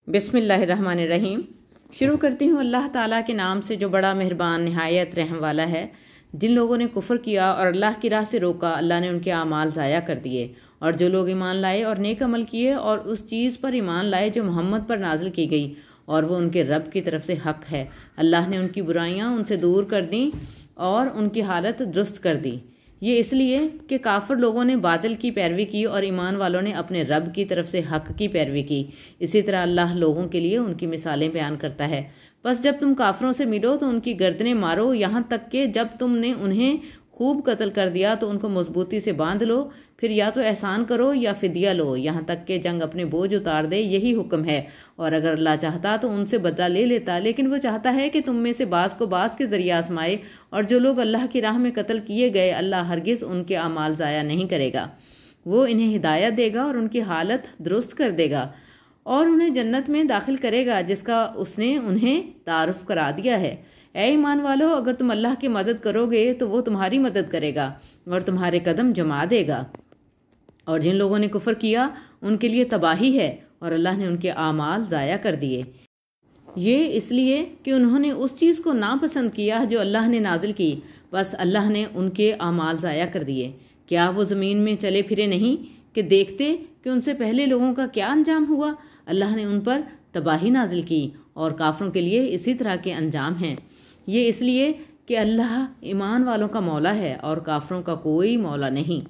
बिस्मिल्लाहिर्रहमानिर्रहीम। शुरू करती हूँ अल्लाह ताला के नाम से जो बड़ा मेहरबान निहायत रहम वाला है। जिन लोगों ने कुफ्र किया और अल्लाह की राह से रोका, अल्लाह ने उनके आमाल ज़ाया कर दिए। और जो लोग ईमान लाए और नेक अमल किए और उस चीज़ पर ईमान लाए जो मोहम्मद पर नाजिल की गई और वो उनके रब की तरफ से हक़ है, अल्लाह ने उनकी बुराइयाँ उनसे दूर कर दी और उनकी हालत दुरुस्त कर दी। ये इसलिए कि काफिर लोगों ने बातिल की पैरवी की और ईमान वालों ने अपने रब की तरफ से हक़ की पैरवी की। इसी तरह अल्लाह लोगों के लिए उनकी मिसालें बयान करता है। बस जब तुम काफिरों से मिलो तो उनकी गर्दनें मारो, यहाँ तक कि जब तुमने उन्हें खूब कत्ल कर दिया तो उनको मजबूती से बांध लो। फिर या तो एहसान करो या फिदिया लो, यहाँ तक कि जंग अपने बोझ उतार दे। यही हुक्म है। और अगर अल्लाह चाहता तो उनसे बदला ले लेता, लेकिन वो चाहता है कि तुम में से बाज़ को बाज़ के ज़रिए आजमाए। और जो लोग अल्लाह की राह में कत्ल किए गए, अल्लाह हरगिज़ उनके अमाल ज़ाया नहीं करेगा। वो इन्हें हिदायत देगा और उनकी हालत दुरुस्त कर देगा और उन्हें जन्नत में दाखिल करेगा जिसका उसने उन्हें तारुफ करा दिया है। ऐ ईमान वालो, अगर तुम अल्लाह की मदद करोगे तो वो तुम्हारी मदद करेगा और तुम्हारे कदम जमा देगा। और जिन लोगों ने कुफ्र किया उनके लिए तबाही है और अल्लाह ने उनके आमाल ज़ाया कर दिए। ये इसलिए कि उन्होंने उस चीज़ को नापसंद किया जो अल्लाह ने नाजिल की। बस अल्लाह ने उनके आमाल ज़ाया कर दिए। क्या वो ज़मीन में चले फिरे नहीं कि देखते कि उनसे पहले लोगों का क्या अंजाम हुआ। अल्लाह ने उन पर तबाही नाजिल की और काफिरों के लिए इसी तरह के अंजाम हैं। ये इसलिए कि अल्लाह ईमान वालों का मौला है और काफिरों का कोई मौला नहीं।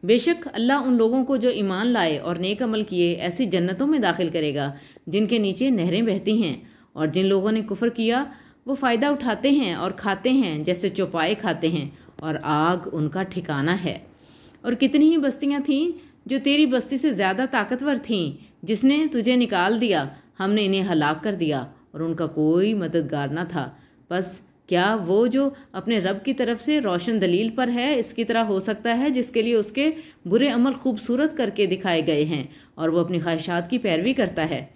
बेशक अल्लाह उन लोगों को जो ईमान लाए और नेक अमल किए ऐसी जन्नतों में दाखिल करेगा जिनके नीचे नहरें बहती हैं। और जिन लोगों ने कुफ्र किया वो फ़ायदा उठाते हैं और खाते हैं जैसे चौपाए खाते हैं, और आग उनका ठिकाना है। और कितनी ही बस्तियां थीं जो तेरी बस्ती से ज़्यादा ताकतवर थीं, जिसने तुझे निकाल दिया, हमने इन्हें हलाक कर दिया और उनका कोई मददगार न था। बस क्या वो जो अपने रब की तरफ से रोशन दलील पर है इसकी तरह हो सकता है जिसके लिए उसके बुरे अमल खूबसूरत करके दिखाए गए हैं और वो अपनी ख्वाहिशात की पैरवी करता है।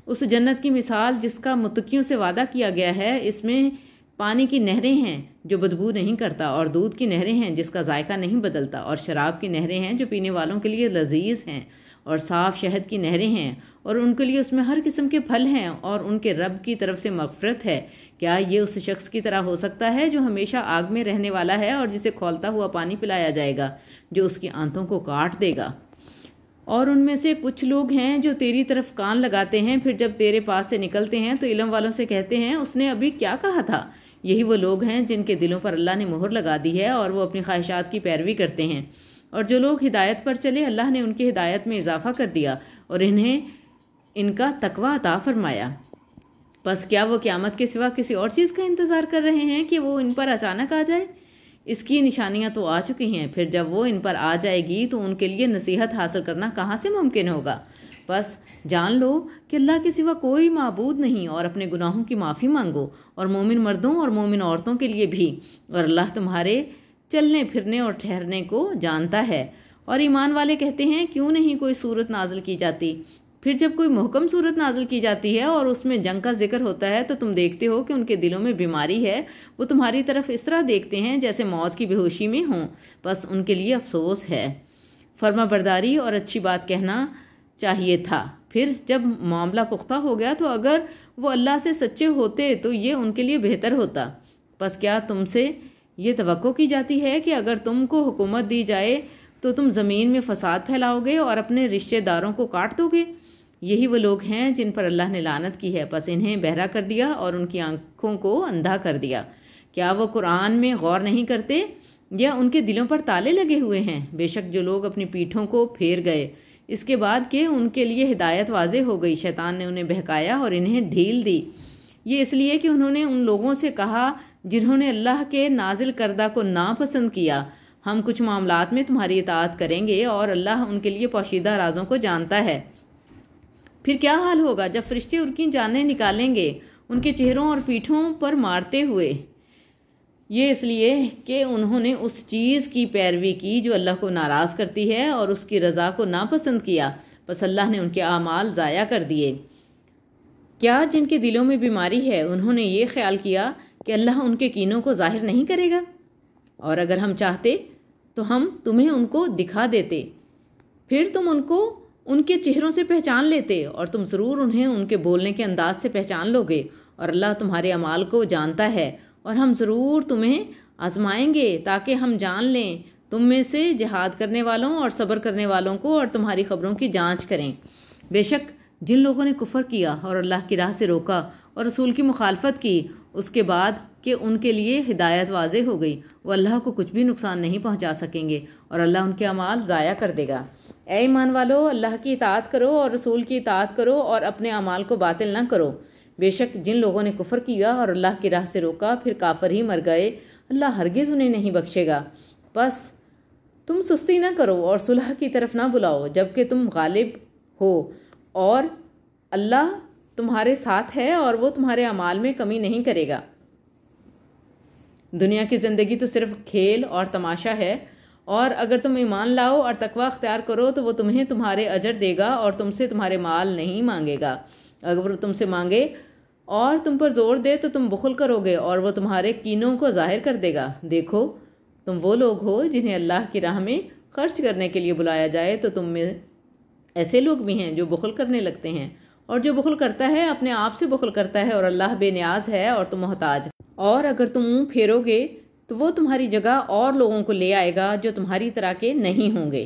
उस जन्नत की मिसाल जिसका मुत्तकियों से वादा किया गया है, इसमें पानी की नहरें हैं जो बदबू नहीं करता, और दूध की नहरें हैं जिसका जायका नहीं बदलता, और शराब की नहरें हैं जो पीने वालों के लिए लजीज हैं, और साफ़ शहद की नहरें हैं और उनके लिए उसमें हर किस्म के फल हैं, और उनके रब की तरफ से मग़फ़िरत है। क्या ये उस शख्स की तरह हो सकता है जो हमेशा आग में रहने वाला है और जिसे खौलता हुआ पानी पिलाया जाएगा जो उसकी आंतों को काट देगा। और उनमें से कुछ लोग हैं जो तेरी तरफ कान लगाते हैं, फिर जब तेरे पास से निकलते हैं तो इल्म वालों से कहते हैं उसने अभी क्या कहा था। यही वो लोग हैं जिनके दिलों पर अल्लाह ने मोहर लगा दी है और वो अपनी ख्वाहिशात की पैरवी करते हैं। और जो लोग हिदायत पर चले, अल्लाह ने उनकी हिदायत में इजाफा कर दिया और इन्हें इनका तकवा अता फरमाया। बस क्या वो क़यामत के सिवा किसी और चीज़ का इंतज़ार कर रहे हैं कि वो इन पर अचानक आ जाए। इसकी निशानियां तो आ चुकी हैं, फिर जब वो इन पर आ जाएगी तो उनके लिए नसीहत हासिल करना कहाँ से मुमकिन होगा। बस जान लो कि अल्लाह के सिवा कोई माबूद नहीं और अपने गुनाहों की माफ़ी मांगो, और मोमिन मर्दों और मोमिन औरतों के लिए भी। और अल्लाह तुम्हारे चलने फिरने और ठहरने को जानता है। और ईमान वाले कहते हैं क्यों नहीं कोई सूरत नाजिल की जाती। फिर जब कोई मुहकम सूरत नाजिल की जाती है और उसमें जंग का जिक्र होता है तो तुम देखते हो कि उनके दिलों में बीमारी है। वो तुम्हारी तरफ इस तरह देखते हैं जैसे मौत की बेहोशी में हों। बस उनके लिए अफसोस है। फर्मा बरदारी और अच्छी बात कहना चाहिए था। फिर जब मामला पुख्ता हो गया तो अगर वो अल्लाह से सच्चे होते तो ये उनके लिए बेहतर होता। बस क्या तुमसे ये तवक्को की जाती है कि अगर तुमको हुकूमत दी जाए तो तुम ज़मीन में फसाद फैलाओगे और अपने रिश्तेदारों को काट दोगे। यही वो लोग हैं जिन पर अल्लाह ने लानत की है। बस इन्हें बहरा कर दिया और उनकी आंखों को अंधा कर दिया। क्या वो कुरान में गौर नहीं करते या उनके दिलों पर ताले लगे हुए हैं। बेशक जो लोग अपनी पीठों को फेर गए इसके बाद कि उनके लिए हिदायत वाज़े हो गई, शैतान ने उन्हें बहकाया और इन्हें ढील दी। ये इसलिए कि उन्होंने उन लोगों से कहा जिन्होंने अल्लाह के नाजिल करदा को नापसंद किया, हम कुछ मामलात में तुम्हारी इताअत करेंगे और अल्लाह उनके लिए पोशीदा राजों को जानता है। फिर क्या हाल होगा जब फरिश्ते उनकी जानें निकालेंगे उनके चेहरों और पीठों पर मारते हुए। ये इसलिए कि उन्होंने उस चीज़ की पैरवी की जो अल्लाह को नाराज़ करती है और उसकी रज़ा को नापसंद किया। बस अल्लाह ने उनके आमाल ज़ाया कर दिए। क्या जिनके दिलों में बीमारी है उन्होंने ये ख्याल किया कि अल्लाह उनके कीनों को ज़ाहिर नहीं करेगा, और अगर हम चाहते तो हम तुम्हें उनको दिखा देते, फिर तुम उनको ان کے چہروں سے پہچان لیتے اور تم ضرور انہیں ان کے بولنے کے انداز سے پہچان لوگے، اور اللہ تمہارے اعمال کو جانتا ہے، اور ہم ضرور تمہیں آزمائیں گے تاکہ ہم جان لیں تم میں سے جہاد کرنے والوں اور صبر کرنے والوں کو، اور تمہاری خبروں کی جانچ کریں۔ بے شک جن لوگوں نے کفر کیا اور اللہ کی راہ سے روکا اور رسول کی مخالفت کی اس کے بعد کہ ان کے لیے ہدایت واضح ہو گئی، وہ اللہ کو کچھ بھی نقصان نہیں پہنچا سکیں گے، اور اللہ ان کے اعمال ضائع کر دے گا۔ اے ایمان والو، اللہ کی اطاعت کرو اور رسول کی اطاعت کرو اور اپنے اعمال کو باطل نہ کرو۔ بے شک جن لوگوں نے کفر کیا اور اللہ کی راہ سے روکا پھر کافر ہی مر گئے، اللہ ہرگز انہیں نہیں بخشے گا۔ بس تم سستی نہ کرو اور صلح کی طرف نہ بلاؤ جبکہ تم غالب ہو، اور اللہ تمہارے ساتھ ہے اور وہ تمہارے اعمال میں کمی نہیں کرے گا۔ دنیا کی زندگی تو صرف کھیل اور تماشا ہے، اور اگر تم ایمان لاؤ اور تقوی اختیار کرو تو وہ تمہیں تمہارے اجر دے گا اور تم سے تمہارے مال نہیں مانگے گا۔ اگر وہ تم سے مانگے اور تم پر زور دے تو تم بخل کرو گے اور وہ تمہارے کینوں کو ظاہر کر دے گا۔ دیکھو تم وہ لوگ ہو جنہیں اللہ کی راہ میں خرچ کرنے کے لیے بلایا جائے تو تم میں ایسے لوگ بھی ہیں جو بخل کرنے لگتے ہیں، اور جو بخل کرتا ہے اپنے آپ سے بخل کرتا ہے، اور اللہ بے نیاز ہے اور تم محتاج۔ اور اگر تم منہ پھیرو گے تو وہ تمہاری جگہ اور لوگوں کو لے آئے گا جو تمہاری طرح کے نہیں ہوں گے۔